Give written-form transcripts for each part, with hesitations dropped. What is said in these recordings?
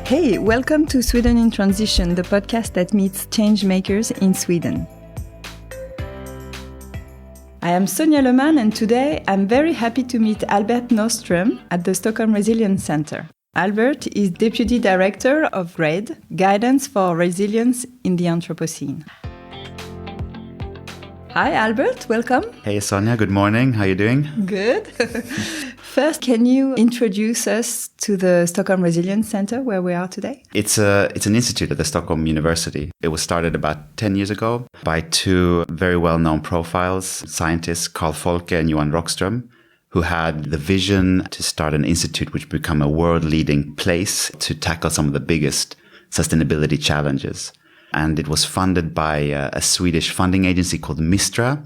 Hey, welcome to Sweden in Transition, the podcast that meets change makers in Sweden. I am Sonia Lehmann, and today I'm very happy to meet Albert Norström at the Stockholm Resilience Center. Albert is Deputy Director of GRADE, Guidance for Resilience in the Anthropocene. Hi Albert, welcome. Hey Sonia, good morning. How are you doing? Good. First, can you introduce us to the Stockholm Resilience Center where we are today? It's an institute at the Stockholm University. It was started about 10 years ago by two very well-known profiles, scientists Carl Folke and Johan Rockström, who had the vision to start an institute which would become a world-leading place to tackle some of the biggest sustainability challenges. And it was funded by a Swedish funding agency called Mistra,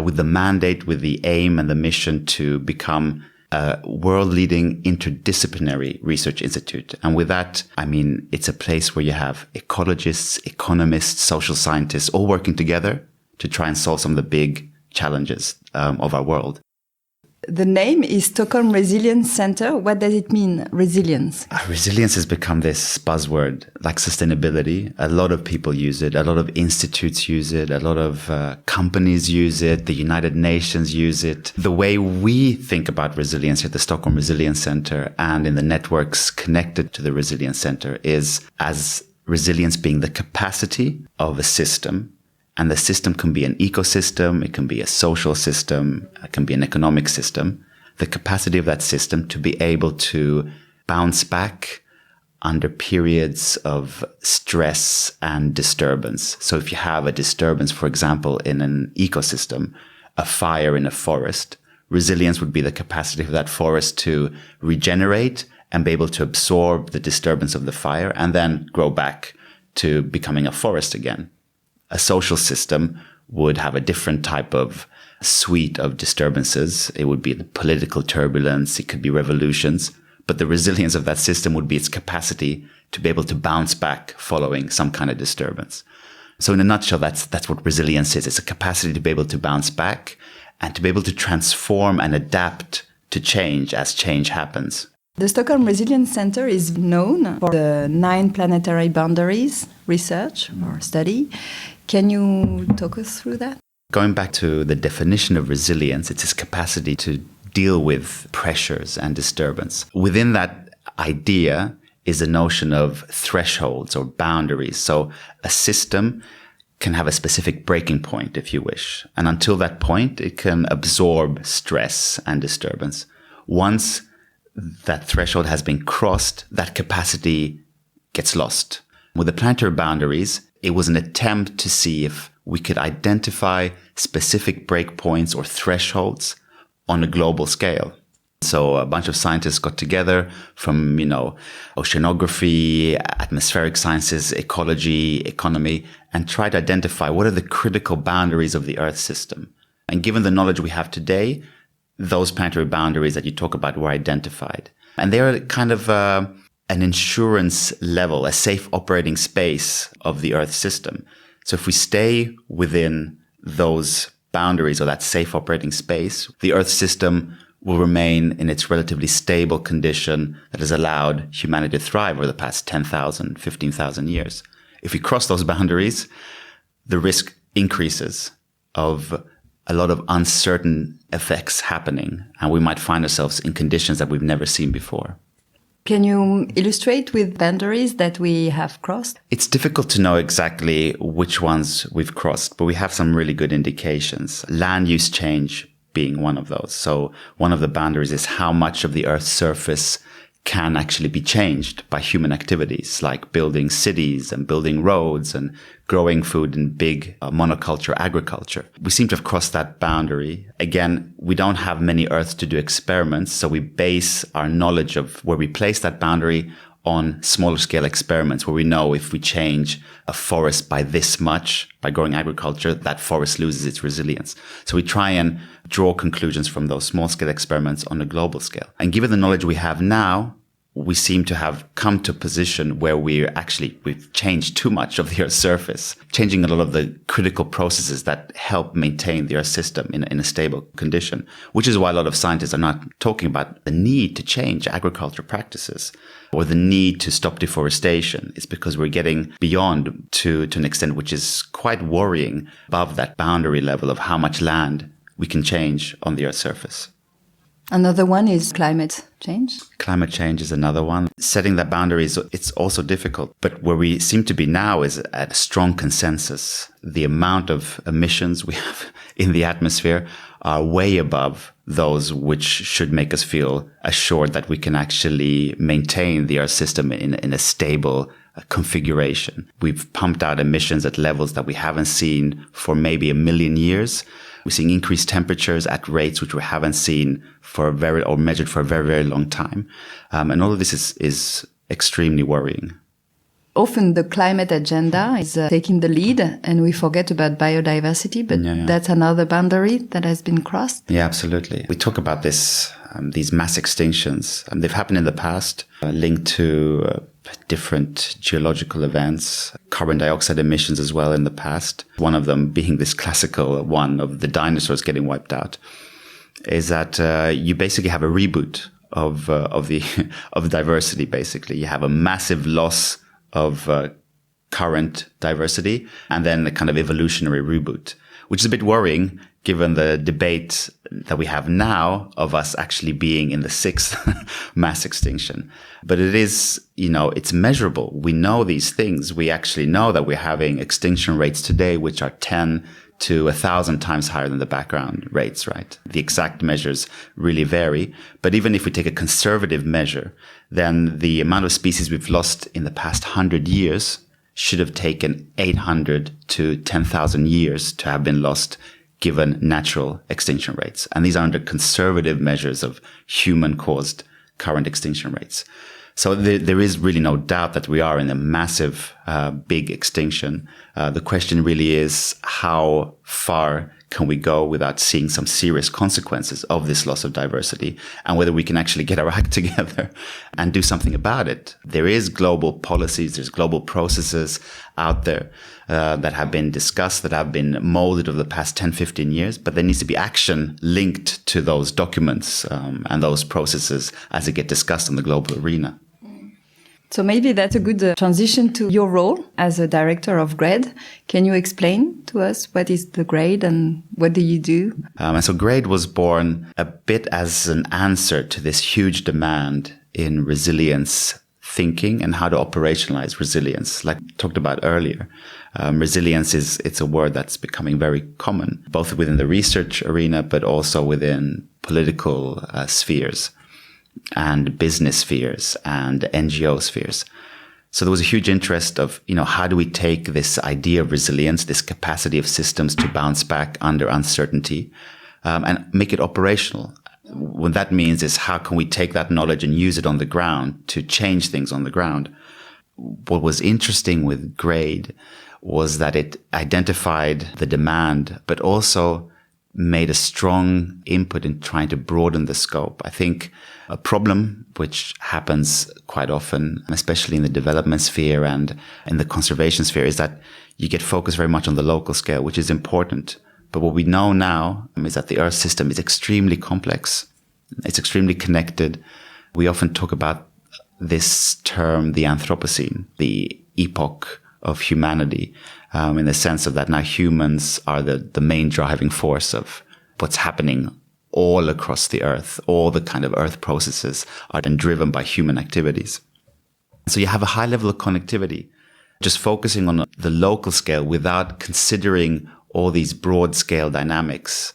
with the mandate, with the aim and the mission to become a world-leading interdisciplinary research institute. And with that, I mean, it's a place where you have ecologists, economists, social scientists all working together to try and solve some of the big challenges of our world. The name is Stockholm Resilience Center. What does it mean, resilience? Resilience has become this buzzword, like sustainability. A lot of people use it. A lot of institutes use it. A lot of companies use it. The United Nations use it. The way we think about resilience at the Stockholm Resilience Center and in the networks connected to the Resilience Center is as resilience being the capacity of a system. And the system can be an ecosystem, it can be a social system, it can be an economic system. The capacity of that system to be able to bounce back under periods of stress and disturbance. So if you have a disturbance, for example, in an ecosystem, a fire in a forest, resilience would be the capacity of that forest to regenerate and be able to absorb the disturbance of the fire and then grow back to becoming a forest again. A social system would have a different type of suite of disturbances. It would be the political turbulence. It could be revolutions. But the resilience of that system would be its capacity to be able to bounce back following some kind of disturbance. So in a nutshell, that's what resilience is. It's a capacity to be able to bounce back and to be able to transform and adapt to change as change happens. The Stockholm Resilience Center is known for the 9 planetary boundaries research or study. Can you talk us through that? Going back to the definition of resilience, it's its capacity to deal with pressures and disturbance. Within that idea is a notion of thresholds or boundaries. So a system can have a specific breaking point, if you wish. And until that point, it can absorb stress and disturbance. Once that threshold has been crossed, that capacity gets lost. With the planetary boundaries, it was an attempt to see if we could identify specific breakpoints or thresholds on a global scale. So a bunch of scientists got together from, oceanography, atmospheric sciences, ecology, economy, and tried to identify what are the critical boundaries of the Earth system. And given the knowledge we have today, those planetary boundaries that you talk about were identified. And they're kind of an insurance level, a safe operating space of the Earth system. So if we stay within those boundaries or that safe operating space, the Earth system will remain in its relatively stable condition that has allowed humanity to thrive over the past 10,000, 15,000 years. If we cross those boundaries, the risk increases of a lot of uncertain effects happening, and we might find ourselves in conditions that we've never seen before. Can you illustrate with boundaries that we have crossed? It's difficult to know exactly which ones we've crossed, but we have some really good indications. Land use change being one of those. So one of the boundaries is how much of the Earth's surface can actually be changed by human activities like building cities and building roads and growing food in big monoculture agriculture. We seem to have crossed that boundary. Again, we don't have many Earths to do experiments, so we base our knowledge of where we place that boundary on smaller scale experiments where we know if we change a forest by this much by growing agriculture, that forest loses its resilience. So we try and draw conclusions from those small scale experiments on a global scale. And given the knowledge we have now, we seem to have come to a position where we've changed too much of the Earth's surface, changing a lot of the critical processes that help maintain the Earth system in a stable condition, which is why a lot of scientists are not talking about the need to change agriculture practices or the need to stop deforestation. It's because we're getting beyond to an extent which is quite worrying, above that boundary level of how much land we can change on the Earth's surface. Another one is climate change. Climate change is another one. Setting that boundary it's also difficult. But where we seem to be now is at a strong consensus. The amount of emissions we have in the atmosphere are way above those which should make us feel assured that we can actually maintain the Earth system in a stable configuration. We've pumped out emissions at levels that we haven't seen for maybe 1 million years. We're seeing increased temperatures at rates which we haven't seen measured for a very, very long time. And all of this is extremely worrying. Often the climate agenda is taking the lead and we forget about biodiversity, but that's another boundary that has been crossed. Yeah, absolutely. We talk about these mass extinctions. They've happened in the past, linked to different geological events, carbon dioxide emissions as well in the past. One of them being this classical one of the dinosaurs getting wiped out, is that you basically have a reboot of diversity. Basically, you have a massive loss of current diversity, and then a kind of evolutionary reboot, which is a bit worrying given the debate that we have now of us actually being in the 6th mass extinction. But it is, it's measurable. We know these things. We actually know that we're having extinction rates today, which are 10 to 1,000 times higher than the background rates, right? The exact measures really vary. But even if we take a conservative measure, then the amount of species we've lost in the past 100 years should have taken 800 to 10,000 years to have been lost, given natural extinction rates. And these are under conservative measures of human-caused current extinction rates. So there is really no doubt that we are in a massive, big extinction. The question really is, how far can we go without seeing some serious consequences of this loss of diversity, and whether we can actually get our act together and do something about it? There is global policies, there's global processes out there that have been discussed, that have been molded over the past 10, 15 years, but there needs to be action linked to those documents and those processes as they get discussed in the global arena. So maybe that's a good transition to your role as a director of GRADE. Can you explain to us what is the GRADE and what do you do? And so GRADE was born a bit as an answer to this huge demand in resilience thinking and how to operationalize resilience. Like I talked about earlier, resilience it's a word that's becoming very common, both within the research arena, but also within political spheres and business spheres and NGO spheres. So there was a huge interest of, how do we take this idea of resilience, this capacity of systems to bounce back under uncertainty, and make it operational? What that means is, how can we take that knowledge and use it on the ground to change things on the ground? What was interesting with GRADE was that it identified the demand, but also made a strong input in trying to broaden the scope. I think a problem which happens quite often, especially in the development sphere and in the conservation sphere, is that you get focused very much on the local scale, which is important. But what we know now is that the Earth system is extremely complex. It's extremely connected. We often talk about this term, the Anthropocene, the epoch of humanity, in the sense of that now humans are the main driving force of what's happening all across the Earth. All the kind of Earth processes are then driven by human activities. So you have a high level of connectivity, just focusing on the local scale without considering all these broad scale dynamics,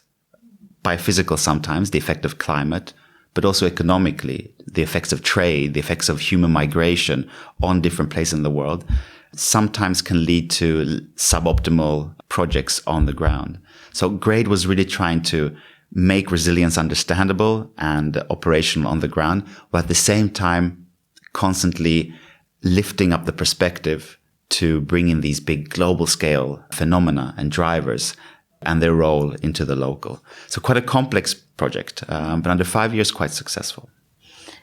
biophysical sometimes, the effect of climate, but also economically, the effects of trade, the effects of human migration on different places in the world, sometimes can lead to suboptimal projects on the ground. So GRADE was really trying to make resilience understandable and operational on the ground, while at the same time constantly lifting up the perspective to bring in these big global scale phenomena and drivers and their role into the local. So quite a complex project, but under 5 years, quite successful.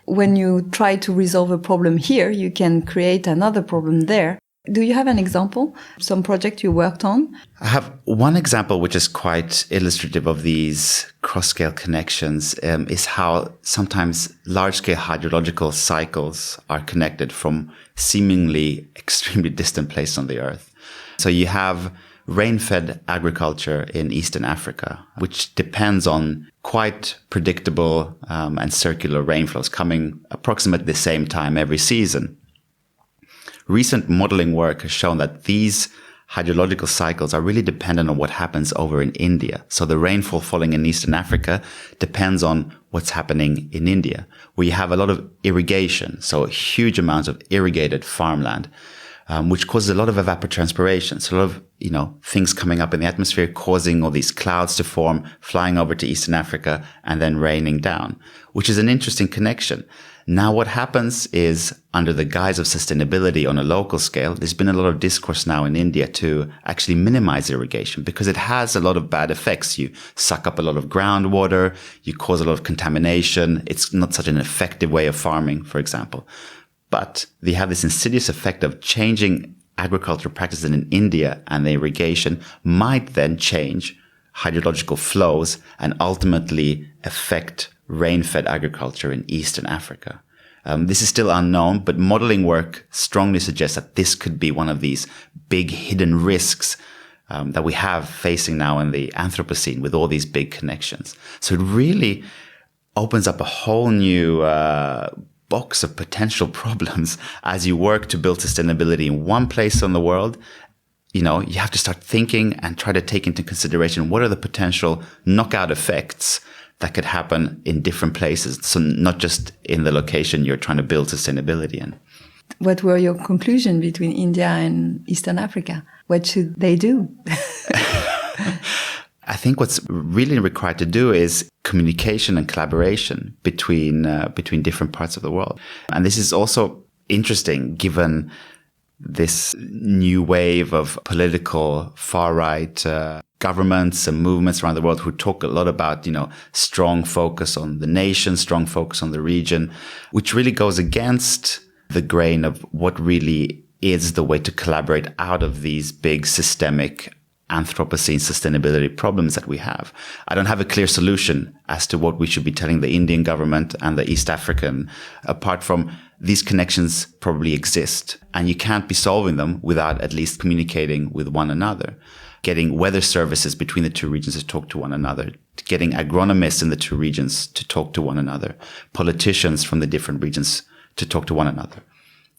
when you try to resolve a problem here, you can create another problem there. Do you have an example? Some project you worked on? I have one example which is quite illustrative of these cross-scale connections, is how sometimes large-scale hydrological cycles are connected from seemingly extremely distant places on the Earth. So you have rain-fed agriculture in Eastern Africa, which depends on quite predictable and circular rainflows coming approximately the same time every season. Recent modeling work has shown that these hydrological cycles are really dependent on what happens over in India. So the rainfall falling in Eastern Africa depends on what's happening in India, where you have a lot of irrigation, so huge amounts of irrigated farmland, which causes a lot of evapotranspiration. So a lot of, things coming up in the atmosphere, causing all these clouds to form, flying over to Eastern Africa, and then raining down, which is an interesting connection. Now, what happens is, under the guise of sustainability on a local scale, there's been a lot of discourse now in India to actually minimize irrigation because it has a lot of bad effects. You suck up a lot of groundwater, you cause a lot of contamination. It's not such an effective way of farming, for example. But they have this insidious effect of changing agricultural practices in India, and the irrigation might then change hydrological flows and ultimately affect rain-fed agriculture in Eastern Africa. This is still unknown, but modeling work strongly suggests that this could be one of these big hidden risks that we have facing now in the Anthropocene with all these big connections. So it really opens up a whole new box of potential problems as you work to build sustainability in one place in the world. You have to start thinking and try to take into consideration what are the potential knockout effects that could happen in different places. So not just in the location you're trying to build sustainability in. What were your conclusions between India and Eastern Africa? What should they do? I think what's really required to do is communication and collaboration between different parts of the world. And this is also interesting given this new wave of political far-right governments and movements around the world who talk a lot about, strong focus on the nation, strong focus on the region, which really goes against the grain of what really is the way to collaborate out of these big systemic Anthropocene sustainability problems that we have. I don't have a clear solution as to what we should be telling the Indian government and the East African, apart from these connections probably exist, and you can't be solving them without at least communicating with one another, getting weather services between the two regions to talk to one another, getting agronomists in the two regions to talk to one another, politicians from the different regions to talk to one another.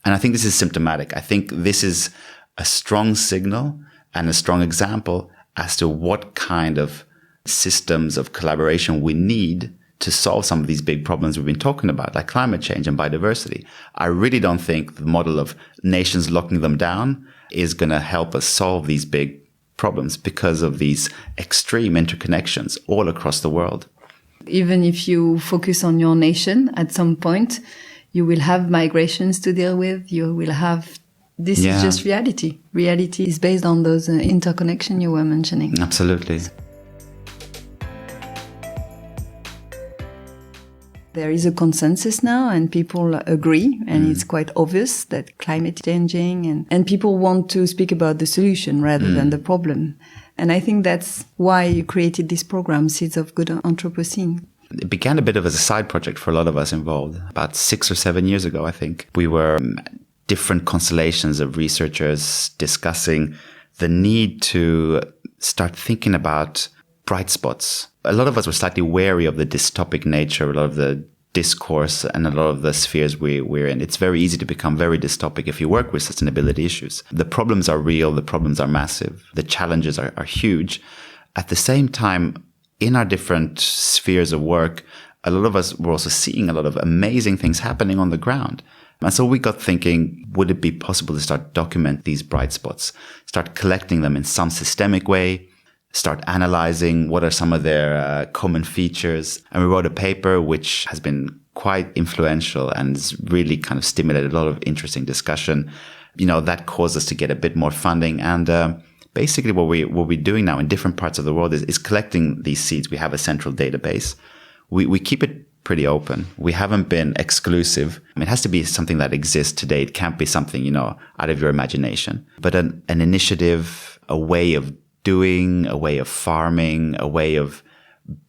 And I think this is symptomatic. I think this is a strong signal and a strong example as to what kind of systems of collaboration we need to solve some of these big problems we've been talking about, like climate change and biodiversity. I really don't think the model of nations locking them down is going to help us solve these big problems because of these extreme interconnections all across the world. Even if you focus on your nation, at some point, you will have migrations to deal with, you will have... This is just reality. Reality is based on those interconnection you were mentioning. Absolutely. There is a consensus now and people agree, and it's quite obvious that climate is changing and people want to speak about the solution rather than the problem. And I think that's why you created this program, Seeds of Good Anthropocene. It began a bit of as a side project for a lot of us involved. About 6 or 7 years ago, I think. We were different constellations of researchers discussing the need to start thinking about bright spots. A lot of us were slightly wary of the dystopic nature, a lot of the discourse and a lot of the spheres we're in. It's very easy to become very dystopic if you work with sustainability issues. The problems are real, the problems are massive, the challenges are huge. At the same time, in our different spheres of work, a lot of us were also seeing a lot of amazing things happening on the ground. And so we got thinking, would it be possible to start document these bright spots, start collecting them in some systemic way, start analyzing what are some of their common features. And we wrote a paper which has been quite influential and has really kind of stimulated a lot of interesting discussion. That caused us to get a bit more funding. And basically what we're doing now in different parts of the world is collecting these seeds. We have a central database. We keep it pretty open. We haven't been exclusive. I mean, it has to be something that exists today. It can't be something, out of your imagination. But an initiative, a way of doing, a way of farming, a way of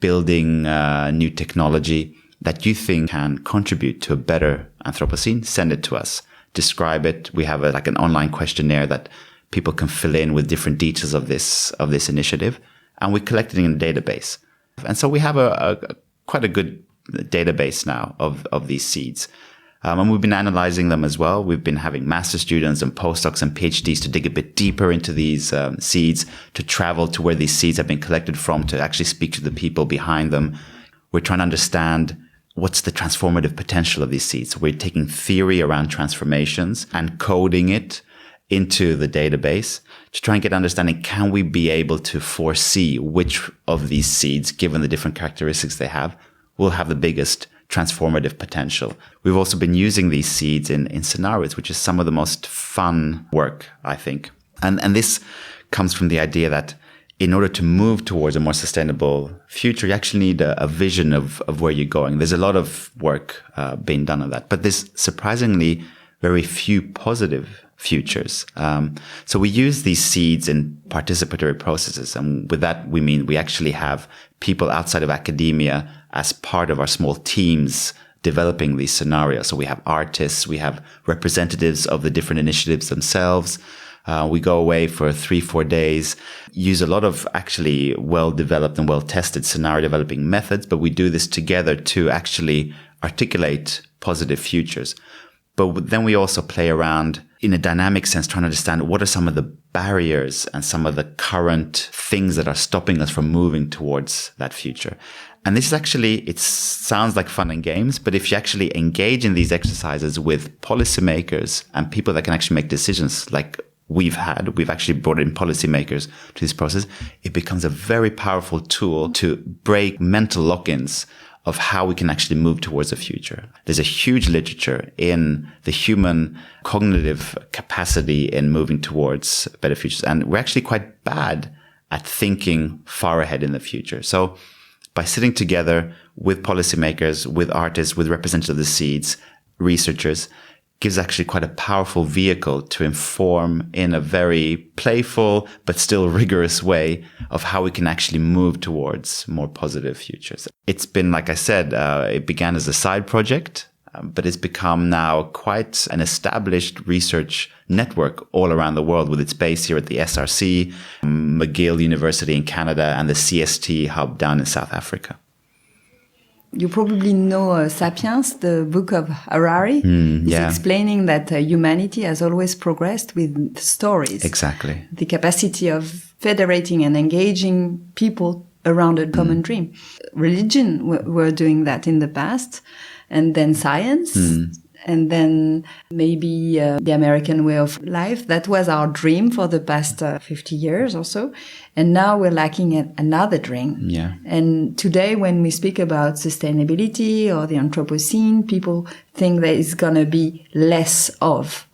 building new technology that you think can contribute to a better Anthropocene, send it to us. Describe it. We have an online questionnaire that people can fill in with different details of this initiative, and we collect it in a database. And so we have quite a good database now of these seeds. And we've been analyzing them as well. We've been having master students and postdocs and PhDs to dig a bit deeper into these seeds, to travel to where these seeds have been collected from, to actually speak to the people behind them. We're trying to understand what's the transformative potential of these seeds. We're taking theory around transformations and coding it into the database to try and get understanding, can we be able to foresee which of these seeds, given the different characteristics they have, will have the biggest transformative potential. We've also been using these seeds in scenarios, which is some of the most fun work, I think. And this comes from the idea that in order to move towards a more sustainable future, you actually need a vision of where you're going. There's a lot of work being done on that, but there's surprisingly very few positive futures. So we use these seeds in participatory processes. And with that, we mean we actually have people outside of academia as part of our small teams developing these scenarios. So we have artists, we have representatives of the different initiatives themselves. We go away for 3-4 days, use a lot of actually well-developed and well-tested scenario developing methods, but we do this together to actually articulate positive futures. But then we also play around in a dynamic sense, trying to understand what are some of the barriers and some of the current things that are stopping us from moving towards that future. And this is actually, it sounds like fun and games, but if you actually engage in these exercises with policymakers and people that can actually make decisions like we've actually brought in policymakers to this process, it becomes a very powerful tool to break mental lock-ins of how we can actually move towards the future. There's a huge literature in the human cognitive capacity in moving towards better futures. And we're actually quite bad at thinking far ahead in the future. So by sitting together with policymakers, with artists, with representatives of the seeds, researchers, gives actually quite a powerful vehicle to inform in a very playful but still rigorous way of how we can actually move towards more positive futures. It's been, like I said, it began as a side project, but it's become now quite an established research network all around the world, with its base here at the SRC, McGill University in Canada, and the CST hub down in South Africa. You probably know Sapiens, the book of Harari. He's explaining that humanity has always progressed with stories. Exactly. The capacity of federating and engaging people around a common dream. Religion were doing that in the past, and then science, and then maybe the American way of life. That was our dream for the past 50 years or so. And now we're lacking another dream. Yeah. And today, when we speak about sustainability or the Anthropocene, people think there is going to be less of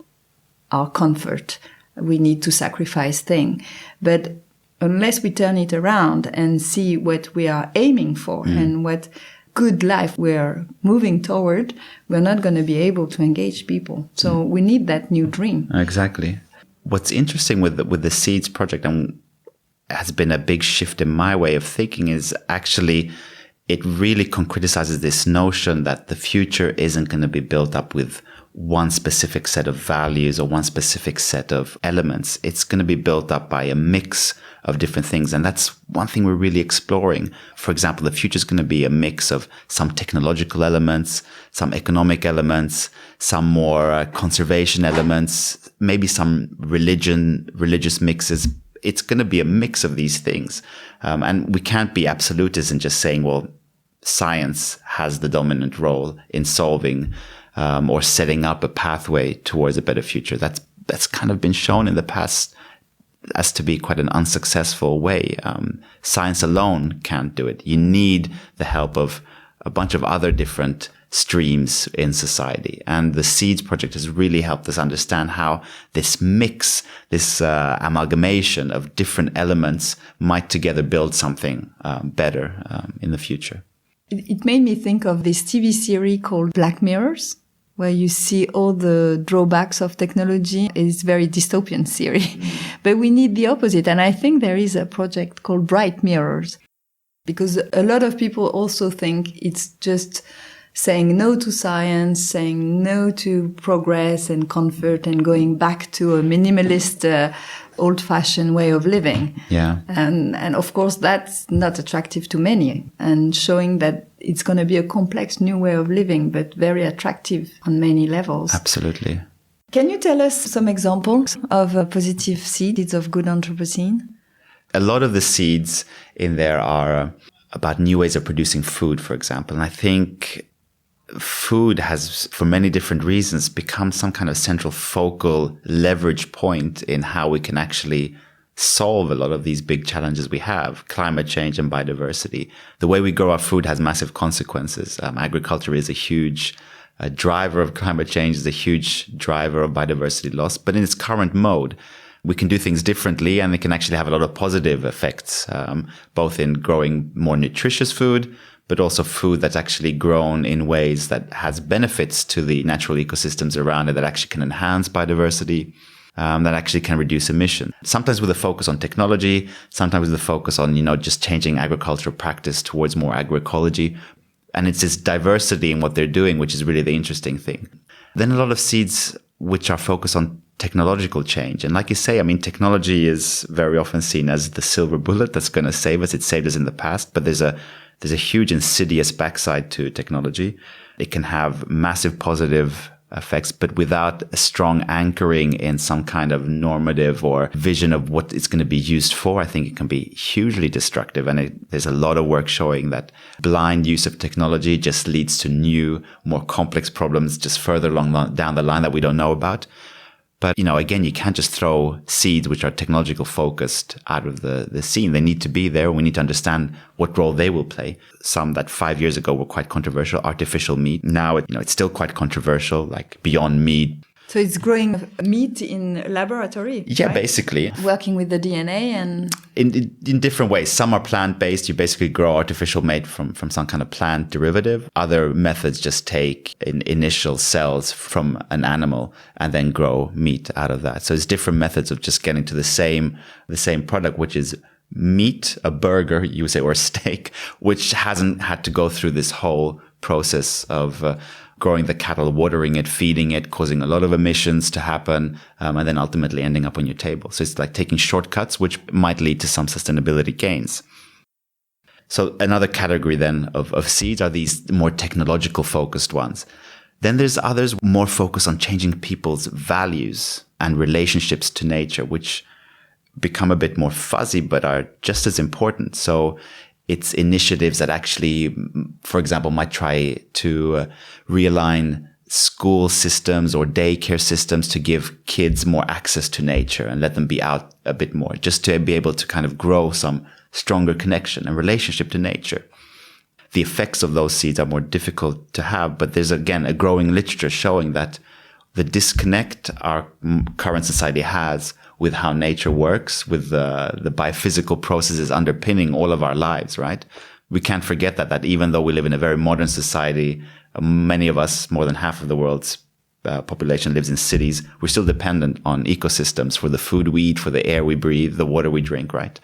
our comfort. We need to sacrifice things. But unless we turn it around and see what we are aiming for and what good life we're moving toward, we're not going to be able to engage people. So we need that new dream. Exactly. What's interesting with the Seeds project, and has been a big shift in my way of thinking, is actually it really concretizes this notion that the future isn't going to be built up with one specific set of values or one specific set of elements. It's going to be built up by a mix of different things. And that's one thing we're really exploring. For example, the future is going to be a mix of some technological elements, some economic elements, some more conservation elements, maybe some religious mixes. It's going to be a mix of these things. And we can't be absolutists in just saying, well, science has the dominant role in solving or setting up a pathway towards a better future. That's kind of been shown in the past as to be quite an unsuccessful way. Science alone can't do it. You need the help of a bunch of other different streams in society. And the Seeds project has really helped us understand how this mix, this amalgamation of different elements might together build something better in the future. It made me think of this TV series called Black Mirrors, where you see all the drawbacks of technology. It's very dystopian series. But we need the opposite. And I think there is a project called Bright Mirrors, because a lot of people also think it's just saying no to science, saying no to progress and comfort, and going back to a minimalist, old-fashioned way of living. Yeah. And of course, that's not attractive to many, and showing that it's going to be a complex new way of living, but very attractive on many levels. Absolutely. Can you tell us some examples of positive seeds of good Anthropocene? A lot of the seeds in there are about new ways of producing food, for example. And I think food has, for many different reasons, become some kind of central focal leverage point in how we can actually solve a lot of these big challenges we have, climate change and biodiversity. The way we grow our food has massive consequences. Agriculture is a huge driver of climate change, is a huge driver of biodiversity loss. But in its current mode, we can do things differently, and it can actually have a lot of positive effects, both in growing more nutritious food, but also food that's actually grown in ways that has benefits to the natural ecosystems around it, that actually can enhance biodiversity, that actually can reduce emission. Sometimes with a focus on technology, sometimes with a focus on, just changing agricultural practice towards more agroecology. And it's this diversity in what they're doing, which is really the interesting thing. Then a lot of seeds which are focused on technological change. And like you say, technology is very often seen as the silver bullet that's going to save us. It saved us in the past, but there's a huge insidious backside to technology. It can have massive positive effects, but without a strong anchoring in some kind of normative or vision of what it's going to be used for, I think it can be hugely destructive. And there's a lot of work showing that blind use of technology just leads to new, more complex problems just further down the line that we don't know about. But, again, you can't just throw seeds which are technological focused out of the scene. They need to be there. We need to understand what role they will play. Some that 5 years ago were quite controversial, artificial meat. Now, it's still quite controversial, like Beyond Meat. So it's growing meat in laboratory? Yeah, right? Basically. Working with the DNA and... In different ways. Some are plant-based. You basically grow artificial meat from some kind of plant derivative. Other methods just take initial cells from an animal and then grow meat out of that. So it's different methods of just getting to the same product, which is meat, a burger, you would say, or a steak, which hasn't had to go through this whole process of growing the cattle, watering it, feeding it, causing a lot of emissions to happen, and then ultimately ending up on your table. So it's like taking shortcuts, which might lead to some sustainability gains. So another category then of seeds are these more technological focused ones. Then there's others more focused on changing people's values and relationships to nature, which become a bit more fuzzy, but are just as important. So it's initiatives that actually, for example, might try to realign school systems or daycare systems to give kids more access to nature and let them be out a bit more, just to be able to kind of grow some stronger connection and relationship to nature. The effects of those seeds are more difficult to have, but there's, again, a growing literature showing that the disconnect our current society has with how nature works, with the biophysical processes underpinning all of our lives, right? We can't forget that even though we live in a very modern society, many of us, more than half of the world's population lives in cities, we're still dependent on ecosystems for the food we eat, for the air we breathe, the water we drink, right?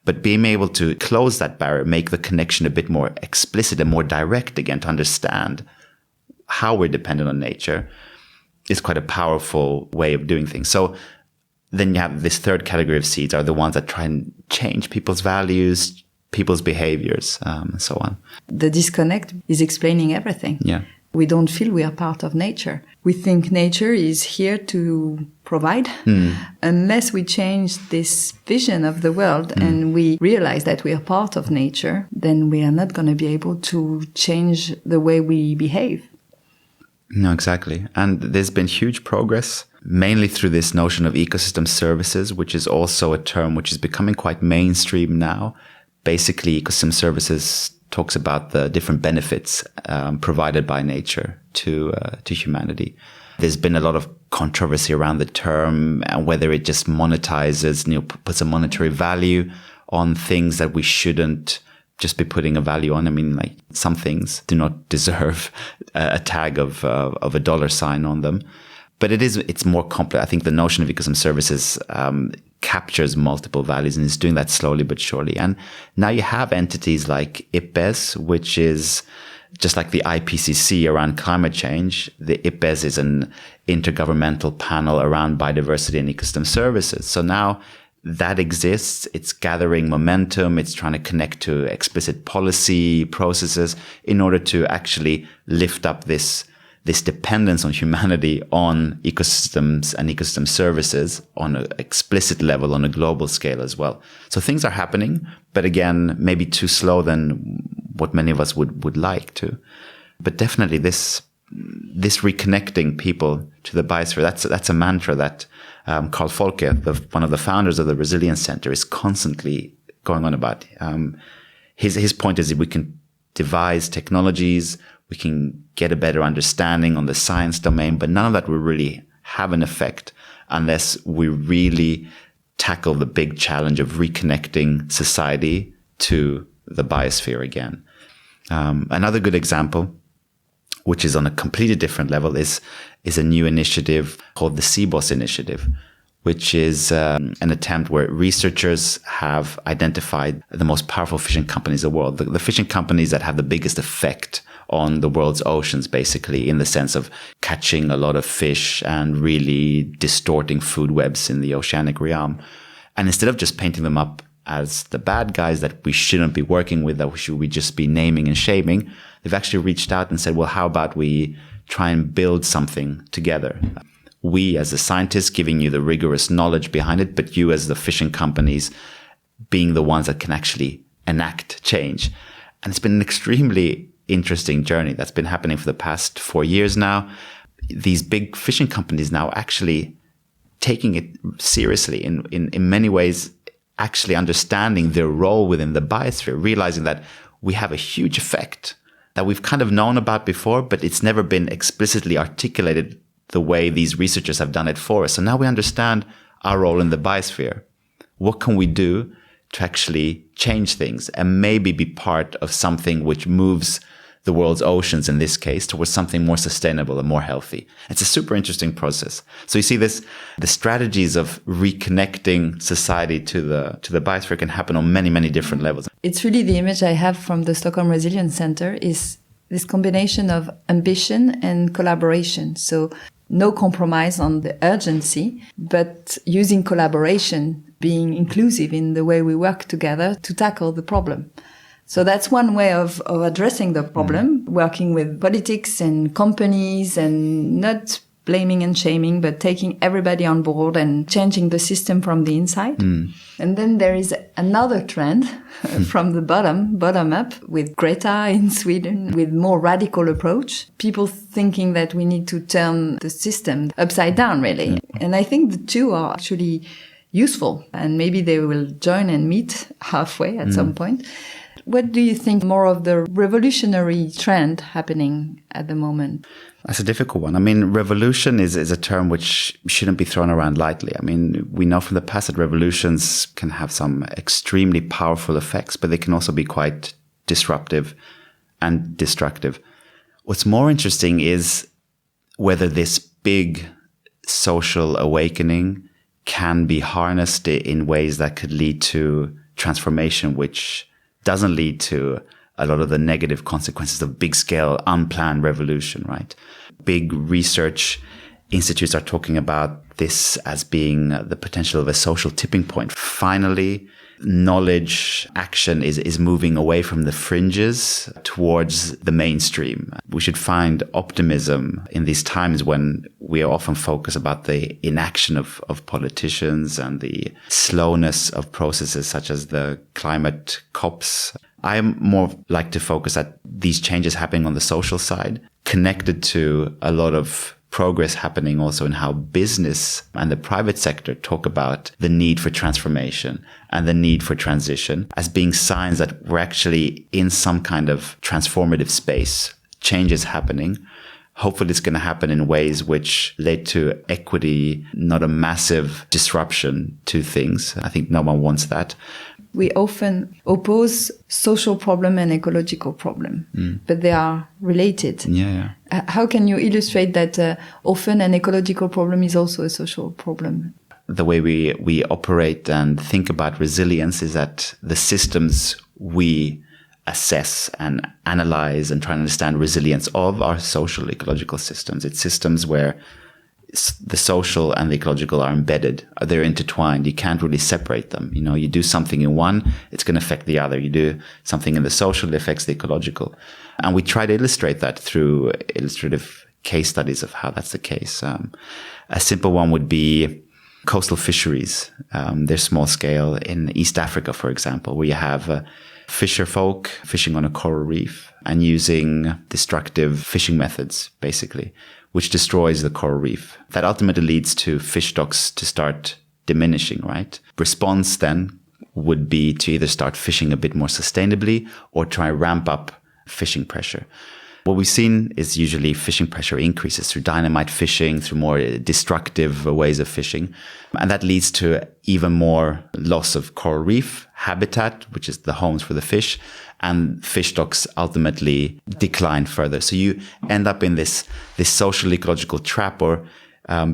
But being able to close that barrier, make the connection a bit more explicit and more direct again, to understand how we're dependent on nature, is quite a powerful way of doing things. So then you have this third category of seeds are the ones that try and change people's values, people's behaviors, and so on. The disconnect is explaining everything. Yeah. We don't feel we are part of nature. We think nature is here to provide. Unless we change this vision of the world and we realize that we are part of nature, then we are not going to be able to change the way we behave. No, exactly. And there's been huge progress, mainly through this notion of ecosystem services, which is also a term which is becoming quite mainstream now. Basically, ecosystem services talks about the different benefits provided by nature to humanity. There's been a lot of controversy around the term and whether it just monetizes, puts a monetary value on things that we shouldn't just be putting a value on. I mean, like some things do not deserve a tag of a dollar sign on them. But it's more complex. I think the notion of ecosystem services captures multiple values and is doing that slowly but surely. And now you have entities like IPBES, which is just like the IPCC around climate change. The IPBES is an intergovernmental panel around biodiversity and ecosystem services. So now that exists. It's gathering momentum. It's trying to connect to explicit policy processes in order to actually lift up this dependence on humanity on ecosystems and ecosystem services on an explicit level, on a global scale as well. So things are happening, but again, maybe too slow than what many of us would like to. But definitely this reconnecting people to the biosphere, that's a mantra that Carl Folke, one of the founders of the Resilience Center, is constantly going on about. His point is that we can devise technologies, we can get a better understanding on the science domain, but none of that will really have an effect unless we really tackle the big challenge of reconnecting society to the biosphere again. Another good example, which is on a completely different level, is a new initiative called the CBOS Initiative, which is an attempt where researchers have identified the most powerful fishing companies in the world, the fishing companies that have the biggest effect on the world's oceans, basically, in the sense of catching a lot of fish and really distorting food webs in the oceanic realm. And instead of just painting them up as the bad guys that we shouldn't be working with, that we just be naming and shaming, they've actually reached out and said, well, how about we try and build something together? We as the scientists giving you the rigorous knowledge behind it, but you as the fishing companies being the ones that can actually enact change. And it's been an extremely interesting journey that's been happening for the past 4 years now. These big fishing companies now actually taking it seriously in many ways, actually understanding their role within the biosphere, realizing that we have a huge effect that we've kind of known about before, but it's never been explicitly articulated the way these researchers have done it for us. So now we understand our role in the biosphere. What can we do to actually change things and maybe be part of something which moves the world's oceans, in this case, towards something more sustainable and more healthy? It's a super interesting process. So you see the strategies of reconnecting society to the biosphere can happen on many, many different levels. It's really the image I have from the Stockholm Resilience Center is this combination of ambition and collaboration. So no compromise on the urgency, but using collaboration, being inclusive in the way we work together to tackle the problem. So that's one way of addressing the problem, working with politics and companies and not blaming and shaming, but taking everybody on board and changing the system from the inside. And then there is another trend from the bottom up, with Greta in Sweden, with more radical approach. People thinking that we need to turn the system upside down, really. And I think the two are actually useful, and maybe they will join and meet halfway at some point. What do you think more of the revolutionary trend happening at the moment? That's a difficult one. I mean, revolution is a term which shouldn't be thrown around lightly. I mean, we know from the past that revolutions can have some extremely powerful effects, but they can also be quite disruptive and destructive. What's more interesting is whether this big social awakening can be harnessed in ways that could lead to transformation, which doesn't lead to a lot of the negative consequences of big-scale, unplanned revolution, right? Big research institutes are talking about this as being the potential of a social tipping point. Finally, knowledge action is moving away from the fringes towards the mainstream. We should find optimism in these times when we are often focused about the inaction of politicians and the slowness of processes such as the climate COPs. I more like to focus at these changes happening on the social side, connected to a lot of progress happening also in how business and the private sector talk about the need for transformation and the need for transition as being signs that we're actually in some kind of transformative space, changes happening. Hopefully it's going to happen in ways which lead to equity, not a massive disruption to things. I think no one wants that. We often oppose social problem and ecological problem, but they are related. Yeah. How can you illustrate that often an ecological problem is also a social problem? The way we operate and think about resilience is that the systems we assess and analyze and try and understand resilience of are social ecological systems. It's systems where the social and the ecological are embedded. They're intertwined. You can't really separate them. You know, you do something in one, it's going to affect the other. You do something in the social, it affects the ecological. And we try to illustrate that through illustrative case studies of how that's the case. A simple one would be coastal fisheries. They're small scale in East Africa, for example, where you have fisher folk fishing on a coral reef and using destructive fishing methods, basically, which destroys the coral reef. That ultimately leads to fish stocks to start diminishing, right? Response then would be to either start fishing a bit more sustainably or try and ramp up fishing pressure. What we've seen is usually fishing pressure increases through dynamite fishing, through more destructive ways of fishing. And that leads to even more loss of coral reef habitat, which is the homes for the fish, and fish stocks ultimately decline further. So you end up in this social ecological trap, or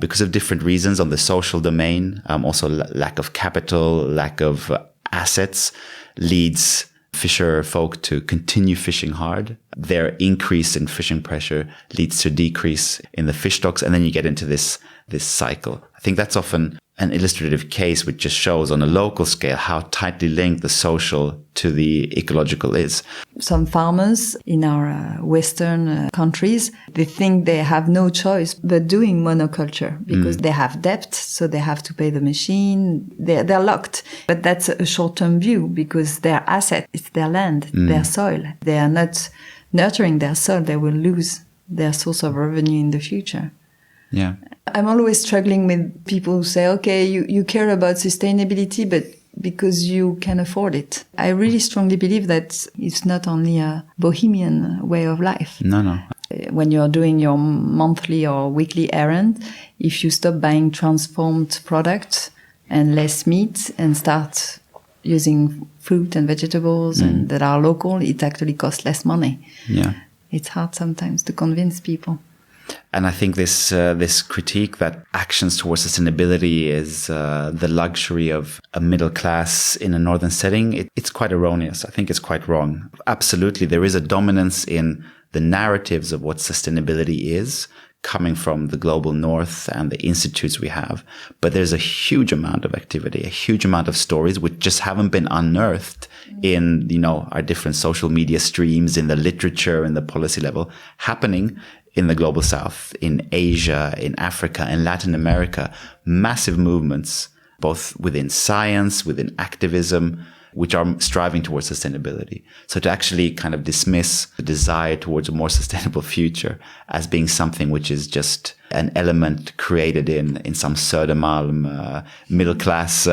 because of different reasons on the social domain, also lack of capital, lack of assets, leads fisher folk to continue fishing hard. Their increase in fishing pressure leads to a decrease in the fish stocks, and then you get into this cycle. I think that's often an illustrative case which just shows on a local scale how tightly linked the social to the ecological is. Some farmers in our Western countries, they think they have no choice but doing monoculture because they have debt, so they have to pay the machine. They're locked. But that's a short-term view because their asset is their land, their soil. They are not nurturing their soil. They will lose their source of revenue in the future. Yeah. I'm always struggling with people who say, okay, you care about sustainability, but because you can afford it. I really strongly believe that it's not only a bohemian way of life. No. When you're doing your monthly or weekly errand, if you stop buying transformed products and less meat and start using fruit and vegetables and that are local, it actually costs less money. Yeah. It's hard sometimes to convince people. And I think this critique that actions towards sustainability is the luxury of a middle class in a northern setting, it's quite erroneous. I think it's quite wrong. Absolutely, there is a dominance in the narratives of what sustainability is coming from the global north and the institutes we have. But there's a huge amount of activity, a huge amount of stories which just haven't been unearthed in, our different social media streams, in the literature, in the policy level, happening in the global south, in Asia, in Africa, in Latin America, massive movements, both within science, within activism, which are striving towards sustainability. So to actually kind of dismiss the desire towards a more sustainable future as being something which is just an element created in some Södermalm middle-class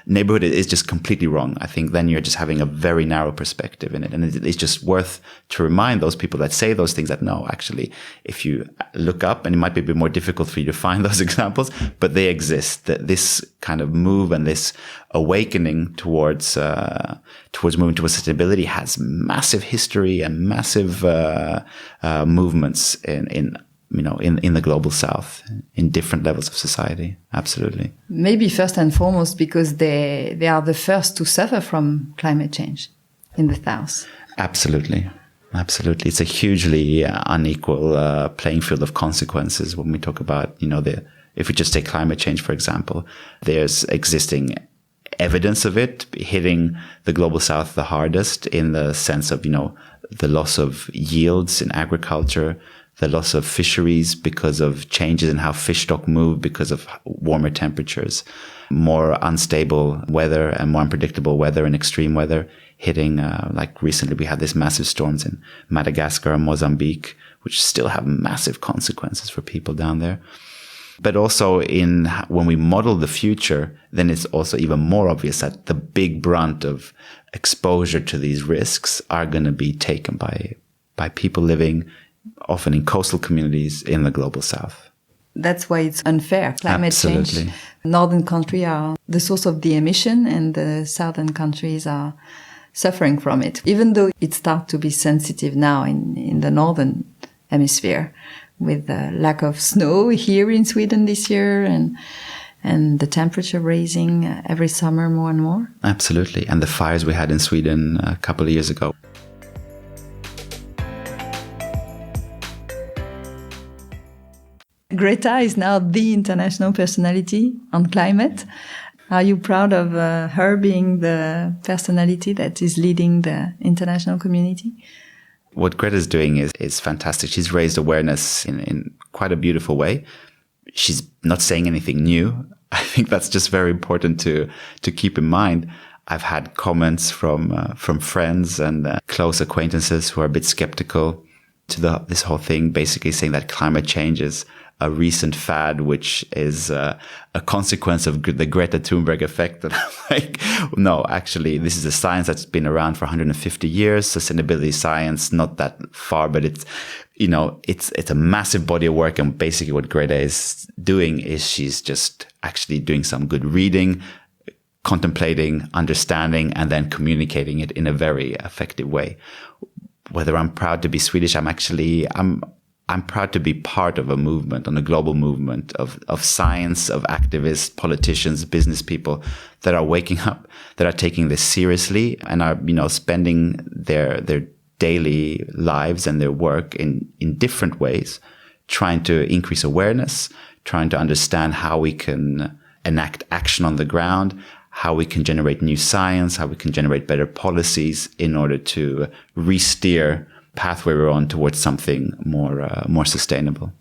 neighborhood is just completely wrong. I think then you're just having a very narrow perspective in it. And it's just worth to remind those people that say those things that no, actually, if you look up, and it might be a bit more difficult for you to find those examples, but they exist. That this kind of move and this awakening towards moving towards sustainability has massive history and massive movements in the global south, in different levels of society. Absolutely. Maybe first and foremost because they are the first to suffer from climate change in the south. Absolutely. It's a hugely unequal playing field of consequences when we talk about, if we just take climate change, for example, there's existing evidence of it hitting the global south the hardest in the sense of, the loss of yields in agriculture, the loss of fisheries because of changes in how fish stock move because of warmer temperatures, more unstable weather and more unpredictable weather and extreme weather hitting, like recently we had these massive storms in Madagascar and Mozambique, which still have massive consequences for people down there. But also when we model the future, then it's also even more obvious that the big brunt of exposure to these risks are going to be taken by people living often in coastal communities in the global south. That's why it's unfair. Climate Absolutely. change. Northern countries are the source of the emission, and the southern countries are suffering from it. Even though it starts to be sensitive now in the northern hemisphere, with the lack of snow here in Sweden this year, and the temperature rising every summer more and more. Absolutely. And the fires we had in Sweden a couple of years ago. Greta is now the international personality on climate. Are you proud of her being the personality that is leading the international community? What Greta's doing is fantastic. She's raised awareness in quite a beautiful way. She's not saying anything new. I think that's just very important to keep in mind. I've had comments from friends and close acquaintances who are a bit skeptical to this whole thing, basically saying that climate change is a recent fad, which is a consequence of the Greta Thunberg effect. And I'm like, no, actually, this is a science that's been around for 150 years. Sustainability science, not that far, but it's a massive body of work. And basically what Greta is doing is she's just actually doing some good reading, contemplating, understanding, and then communicating it in a very effective way. Whether I'm proud to be Swedish, I'm proud to be part of a movement, on a global movement of science, of activists, politicians, business people that are waking up, that are taking this seriously and are, spending their daily lives and their work in different ways, trying to increase awareness, trying to understand how we can enact action on the ground, how we can generate new science, how we can generate better policies in order to re-steer pathway we're on towards something more sustainable.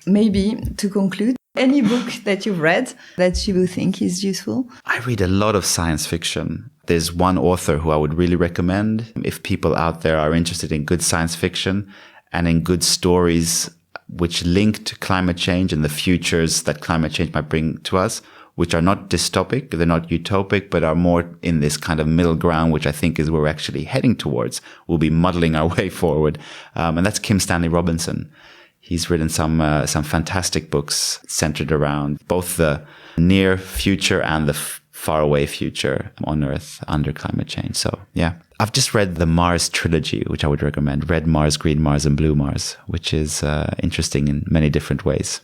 Maybe to conclude, any book that you've read that you think is useful? I read a lot of science fiction. There's one author who I would really recommend if people out there are interested in good science fiction and in good stories which link to climate change and the futures that climate change might bring to us, which are not dystopic, they're not utopic, but are more in this kind of middle ground, which I think is where we're actually heading towards. We'll be muddling our way forward. And that's Kim Stanley Robinson. He's written some fantastic books centered around both the near future and the faraway future on Earth under climate change. So, yeah. I've just read the Mars trilogy, which I would recommend. Red Mars, Green Mars, and Blue Mars, which is interesting in many different ways.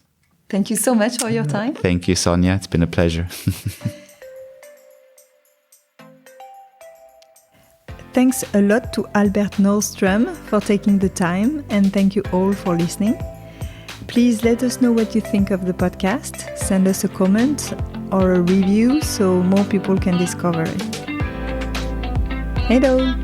Thank you so much for your time. Thank you, Sonia. It's been a pleasure. Thanks a lot to Albert Norström for taking the time, and thank you all for listening. Please let us know what you think of the podcast. Send us a comment or a review so more people can discover it. Hello!